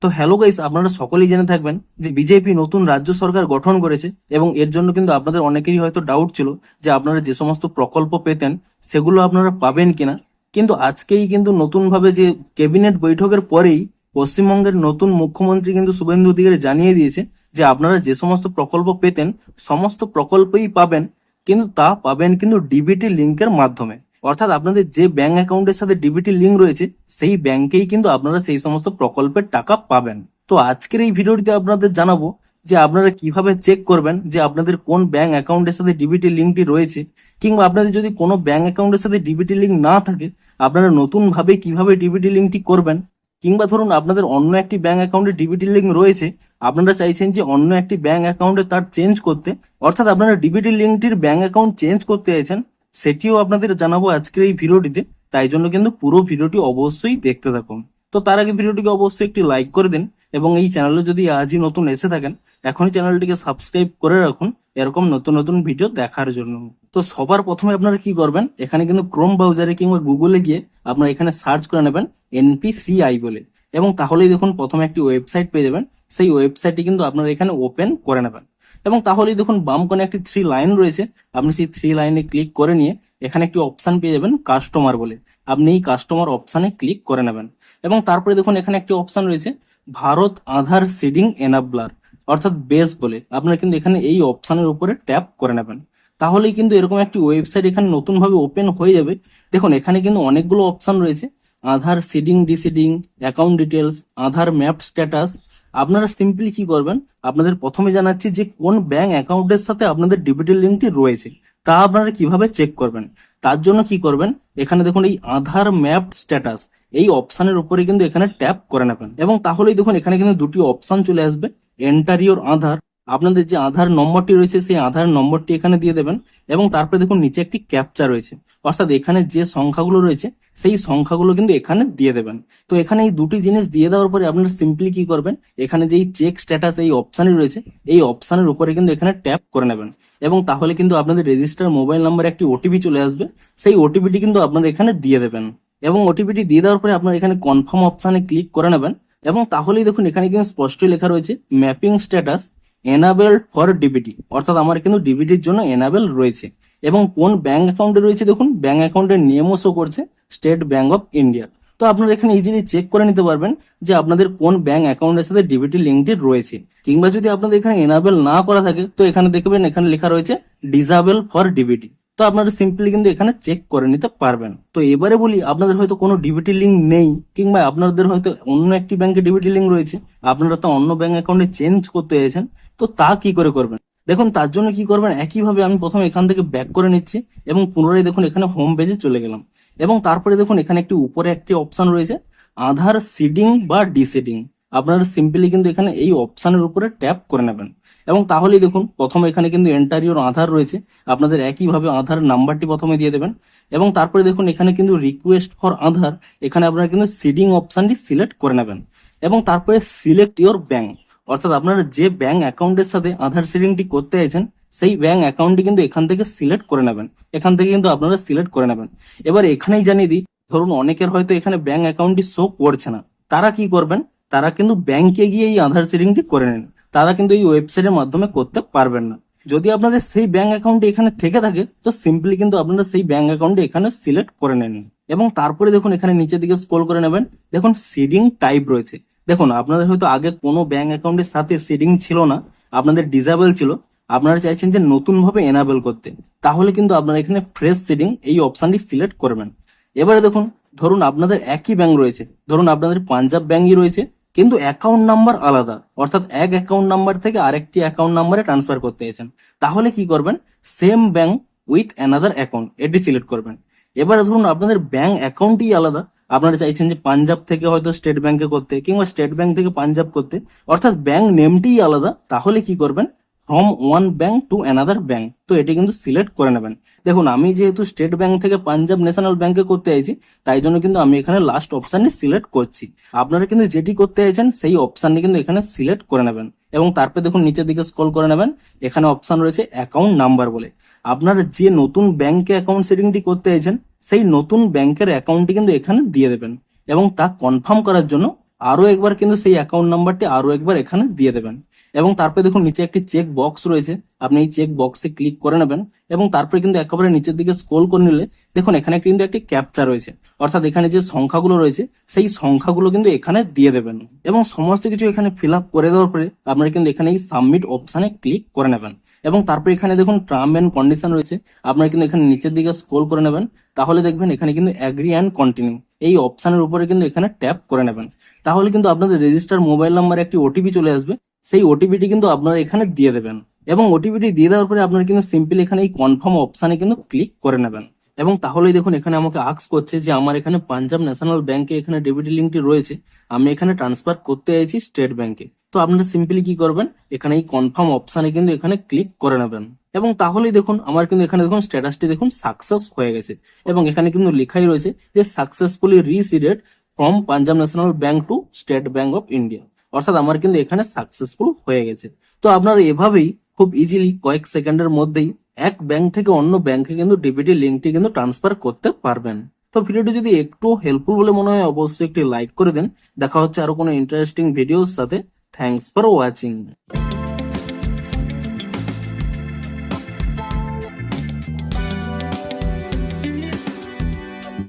তো hello guys, আপনারা সকলেই জেনে থাকবেন যে বিজেপি নতুন রাজ্য সরকার গঠন করেছে এবং এর জন্য কিন্তু আপনাদের অনেকেরই হয়তো ডাউট ছিল যে আপনারা যে সমস্ত প্রকল্প পেতেন সেগুলো আপনারা পাবেন কিনা। কিন্তু আজকেই কিন্তু নতুন ভাবে যে ক্যাবিনেট বৈঠকের পরেই পশ্চিমবঙ্গের নতুন মুখ্যমন্ত্রী কিন্তু শুভেন্দু অধিকারী জানিয়ে দিয়েছে যে আপনারা যে সমস্ত প্রকল্প পেতেন সমস্ত প্রকল্পই পাবেন, কিন্তু তা পাবেন কিন্তু ডিবিটি লিঙ্কের মাধ্যমে। অর্থাৎ আপনাদের যে ব্যাংক অ্যাকাউন্টের সাথে ডিবিটি লিঙ্ক রয়েছে সেই ব্যাংকেই কিন্তু আপনারা সেই সমস্ত প্রকল্পের টাকা পাবেন। তো আজকের এই ভিডিওটিতে আপনাদের জানাবো যে আপনারা কিভাবে চেক করবেন যে আপনাদের কোন ব্যাংক অ্যাকাউন্টের সাথে ডিবিটি লিঙ্কটি রয়েছে, কিংবা আপনাদের যদি কোনো ব্যাংক অ্যাকাউন্টের সাথে ডিবিটি লিঙ্ক না থাকে আপনারা নতুন ভাবে কিভাবে ডিবিটি লিঙ্কটি করবেন। কিংবা ধরুন আপনাদের অন্য একটি ব্যাংক অ্যাকাউন্টে ডিবিটি লিঙ্ক রয়েছে, আপনারা চাইছেন যে অন্য একটি ব্যাংক অ্যাকাউন্টে তার চেঞ্জ করতে, অর্থাৎ আপনারা ডিবিটি লিঙ্কটির ব্যাংক অ্যাকাউন্ট চেঞ্জ করতে চাইছেন, সেটিও আপনাদের জানাবো আজকের এই ভিডিওটিতে। তাই জন্য কিন্তু পুরো ভিডিওটি অবশ্যই দেখতে থাকুন। তো তার আগে ভিডিওটিকে অবশ্যই একটি লাইক করে দিন এবং এই চ্যানেলে যদি আজই নতুন এসে থাকেন এখনই চ্যানেলটিকে সাবস্ক্রাইব করে রাখুন এরকম নতুন নতুন ভিডিও দেখার জন্য। তো সবার প্রথমে আপনারা কি করবেন, এখানে কিন্তু ক্রোম ব্রাউজারে কিংবা গুগলে গিয়ে আপনারা এখানে সার্চ করে নেবেন এনপিসিআই বলে, এবং তাহলেই দেখুন প্রথমে একটি ওয়েবসাইট পেয়ে যাবেন। সেই ওয়েবসাইটটি কিন্তু আপনারা এখানে ওপেন করে নেবেন এবং তাহলেই দেখুন বাম কোণে একটি 3 লাইন রয়েছে, আপনি সেই 3 লাইনে ক্লিক করে নিয়ে এখানে একটি অপশন পেয়ে যাবেন কাস্টমার বলে, আপনি এই কাস্টমার অপশানে ক্লিক করে নেবেন এবং তারপরে দেখুন এখানে একটি অপশন রয়েছে ভারত আধার সিডিং এনাবলার অর্থাৎ বেস বলে, আপনারা কিন্তু এখানে এই অপশনের উপরে ট্যাপ করে নেবেন। তাহলেই কিন্তু এরকম একটি ওয়েবসাইট এখানে নতুন ভাবে ওপেন হয়ে যাবে। দেখুন এখানে কিন্তু অনেকগুলো অপশন রয়েছে, আধার সিডিং ডিসিডিং, অ্যাকাউন্ট ডিটেলস, আধার ম্যাপ স্ট্যাটাস। আপনারা সিম্পলি কি করবেন, আপনাদের প্রথমে জানাচ্ছি যে কোন ব্যাংক অ্যাকাউন্টের সাথে আপনাদের ডিবিটি লিঙ্কটি রয়েছে তা আপনারা কিভাবে চেক করবেন। তার জন্য কি করবেন, এখানে দেখুন এই আধার ম্যাপ স্ট্যাটাস এই অপশনের উপরে কিন্তু এখানে ট্যাপ করে নেবেন এবং তাহলেই দেখুন এখানে কিন্তু দুটি অপশন চলে আসবে, এন্টার ইওর আধার, আপনাদের যে আধার নম্বরটি রয়েছে সেই আধার নম্বরটি এখানে দিয়ে দেবেন এবং তারপরে দেখুন নিচে একটি ক্যাপচা রয়েছে, অর্থাৎ এখানে যে সংখ্যাগুলো রয়েছে সেই সংখ্যাগুলো কিন্তু এখানে দিয়ে দেবেন। তো এখানে এই দুটি জিনিস দিয়ে দেওয়ার পরে আপনারা সিম্পলি কি করবেন, এখানে যেই চেক স্ট্যাটাস এই অপশানে রয়েছে এই অপশানের উপরে কিন্তু এখানে ট্যাপ করে নেবেন এবং তাহলে কিন্তু আপনাদের রেজিস্টার মোবাইল নাম্বারে একটি ওটিপি চলে আসবে, সেই ওটিপিটি কিন্তু আপনারা এখানে দিয়ে দেবেন এবং ওটিপিটি দিয়ে দেওয়ার পরে আপনারা এখানে কনফার্ম অপশানে ক্লিক করে নেবেন এবং তাহলেই দেখুন এখানে কিন্তু স্পষ্টই লেখা রয়েছে mapping status enabled for DBT, অর্থাৎ আমার কিন্তু ডিবিটির জন্য এনাবেল রয়েছে এবং কোন ব্যাংক অ্যাকাউন্টে রয়েছে দেখুন ব্যাংক অ্যাকাউন্টের নেমও শো করছে স্টেট ব্যাংক অফ ইন্ডিয়া। তো আপনারা এখানে ইজিলি চেক করে নিতে পারবেন যে আপনাদের কোন ব্যাংক অ্যাকাউন্টের সাথে ডিবিটি লিঙ্কটি রয়েছে, কিংবা যদি আপনাদের এখানে এনাবেল না করা থাকে তো এখানে দেখবেন এখানে লেখা রয়েছে ডিসেবল ফর ডিবিটি। তো আপনারা সিম্পলি কিন্তু এখানে চেক করে নিতে পারবেন। তো এবারে বলি আপনাদের হয়তো কোনো ডিবিটি লিঙ্ক নেই, কিংবা আপনাদের হয়তো অন্য একটি ব্যাংকে ডিবিটি লিঙ্ক রয়েছে, আপনারা তো অন্য ব্যাংক অ্যাকাউন্টে চেঞ্জ করতে চাইছেন, তো তা কি করে করবেন। দেখুন তার জন্য কি করবেন, একইভাবে আমি প্রথমে এখান থেকে ব্যাক করে নিচ্ছি এবং পুনরায় দেখুন এখানে হোম পেজে চলে গেলাম এবং তারপরে দেখুন এখানে একটি উপরে একটি অপশন রয়েছে আধার সিডিং বা ডিসিডিং, আপনারা সিম্পলি কিন্তু এখানে এই অপশনের উপরে ট্যাপ করে নেবেন এবং তাহলেই দেখুন প্রথমে এখানে কিন্তু এন্টার ইওর আধার রয়েছে, আপনাদের একইভাবে আধার নাম্বারটি প্রথমে দিয়ে দেবেন এবং তারপরে দেখুন এখানে কিন্তু রিকোয়েস্ট ফর আধার, এখানে আপনারা কিন্তু সিডিং অপশনটি সিলেক্ট করে নেবেন এবং তারপরে সিলেক্ট ইওর ব্যাংক, অর্থাৎ আপনারা যে ব্যাংক অ্যাকাউন্টের সাথে আধার সিডিংটি করতে চাইছেন সেই ব্যাংক অ্যাকাউন্টটি কিন্তু এখান থেকে সিলেক্ট করে নেবেন, এখান থেকে কিন্তু আপনারা সিলেক্ট করে নেবেন। এবার এখানেই জানিয়ে দিই, ধরুন অনেকের হয়তো এখানে ব্যাংক অ্যাকাউন্টটি শো করছে না, তারা কি করবেন, তারা কিন্তু ব্যাংকে গিয়ে এই আধার সিডিংটি করে নেন, তারা কিন্তু এই ওয়েবসাইটের মাধ্যমে করতে পারবেন না। যদি আপনাদের সেই ব্যাংক অ্যাকাউন্টটি এখানে থেকে থাকে তো সিম্পলি কিন্তু আপনারা সেই ব্যাংক অ্যাকাউন্টটি এখানে সিলেক্ট করে নেন এবং তারপরে দেখুন এখানে নিচের দিকে স্ক্রল করে নেবেন, দেখুন সিডিং টাইপ রয়েছে। দেখুন আপনাদের হয়তো আগে কোনো ব্যাংক অ্যাকাউন্টের সাথে সিডিং ছিল না, আপনাদের ডিসেবল ছিল, আপনারা চাইছেন যে নতুন ভাবে এনাবেল করতে, তাহলে কিন্তু আপনারা এখানে ফ্রেশ সিডিং এই অপশনটি সিলেক্ট করবেন। এবারে দেখুন ধরুন আপনাদের একই ব্যাংক রয়েছে, ধরুন আপনাদের পাঞ্জাব ব্যাংকই রয়েছে কিন্তু অ্যাকাউন্ট নাম্বার আলাদা, অর্থাৎ এক অ্যাকাউন্ট নাম্বার থেকে আরেকটি অ্যাকাউন্ট নাম্বারে ট্রান্সফার করতে চাইছেন, তাহলে কি করবেন, same bank with another account এটি সিলেক্ট করবেন। এবারে ধরুন আপনাদের ব্যাংক অ্যাকাউন্টই আলাদা, আপনারা চাইছেন যে পাঞ্জাব থেকে হয়তো স্টেট ব্যাংকে করতে কিংবা স্টেট ব্যাংক থেকে পাঞ্জাব করতে, অর্থাৎ ব্যাংক নেমটিই আলাদা, তাহলে কি করবেন, from one bank to another bank, তো এটি কিন্তু সিলেক্ট করে নেবেন। দেখুন আমি যেহেতু স্টেট ব্যাংক থেকে পাঞ্জাব ন্যাশনাল ব্যাংকে করতে চাইছি তাই জন্য কিন্তু আমি এখানে লাস্ট অপশানটি সিলেক্ট করছি, আপনারা কিন্তু যেটি করতে চাইছেন সেই অপশানটি কিন্তু এখানে সিলেক্ট করে নেবেন এবং তারপরে দেখুন নিচের দিকে স্ক্রল করে নেবেন, এখানে অপশান রয়েছে অ্যাকাউন্ট নাম্বার বলে, আপনারা যে নতুন ব্যাংকে অ্যাকাউন্ট সেটিংটি করতে চাইছেন সেই নতুন ব্যাংকের অ্যাকাউন্টটি কিন্তু এখানে দিয়ে দেবেন এবং তা কনফার্ম করার জন্য আরো একবার কিন্তু সেই অ্যাকাউন্ট নাম্বারটি আরো একবার এখানে দিয়ে দেবেন। এবং তারপরে দেখুন নিচে একটি চেক বক্স রয়েছে, আপনি এই চেক বক্সে ক্লিক করে নেবেন। এবং তারপরে কিন্তু একেবারে নিচের দিকে স্ক্রোল করে নিলে দেখুন এখানে কিন্তু একটি ক্যাপচা রয়েছে, অর্থাৎ এখানে যে সংখ্যাগুলো রয়েছে সেই সংখ্যাগুলো কিন্তু এখানে দিয়ে দেবেন। এবং সমস্ত কিছু এখানে ফিল আপ করে দেওয়ার পরে আপনারা কিন্তু এখানে এই সাবমিট অপশানে ক্লিক করে নেবেন। এবং তারপরে এখানে দেখুন টার্ম এন্ড কন্ডিশন রয়েছে, আপনারা কিন্তু এখানে নিচের দিকে স্ক্রোল করে নেবেন। তাহলে দেখবেন এখানে কিন্তু অ্যাগ্রি অ্যান্ড কন্টিনিউ এই অপশানের উপরে কিন্তু এখানে ট্যাপ করে নেবেন। তাহলে কিন্তু আপনাদের রেজিস্টার মোবাইল নাম্বারে একটি ওটিপি চলে আসবে, সেই ওটিপিটি কিন্তু আপনারা এখানে দিয়ে দেবেন। এবং ওটিপিটি দিয়ে দেওয়ার পরে আপনারা কিন্তু সিম্পলি এখানে এই কনফার্ম অপশানে কিন্তু ক্লিক করে নেবেন। এবং তাহলেই দেখুন এখানে আমাকে আস্ক করছে যে আমার এখানে পাঞ্জাব ন্যাশনাল ব্যাংকে এখানে ডেবিট লিঙ্কটি রয়েছে, আমি এখানে ট্রান্সফার করতে চাইছি স্টেট ব্যাংকে। তো আপনারা সিম্পলি কি করবেন, এখানে এই কনফার্ম অপশানে কিন্তু এখানে ক্লিক করে নেবেন। এবং তাহলেই দেখুন আমার কিন্তু এখানে দেখুন স্ট্যাটাসটি দেখুন সাকসেস হয়ে গেছে। এবং এখানে কিন্তু লেখাই রয়েছে যে successfully received from Punjab National Bank to State Bank of India, অর্থাৎ আমার কিন্তু এখানে সাকসেসফুল হয়ে গেছে। তো আপনারা এভাবেই খুব ইজিলি কয়েক সেকেন্ডের মধ্যেই এক ব্যাংক থেকে অন্য ব্যাংকে কিন্তু ডিবিটি লিঙ্কটি কিন্তু ট্রান্সফার করতে পারবেন। তো ভিডিওটি যদি একটু হেল্পফুল বলে মনে হয় অবশ্যই একটি লাইক করে দেন। দেখা হচ্ছে আরো কোনো ইন্টারেস্টিং ভিডিওর সাথে। Thanks for watching.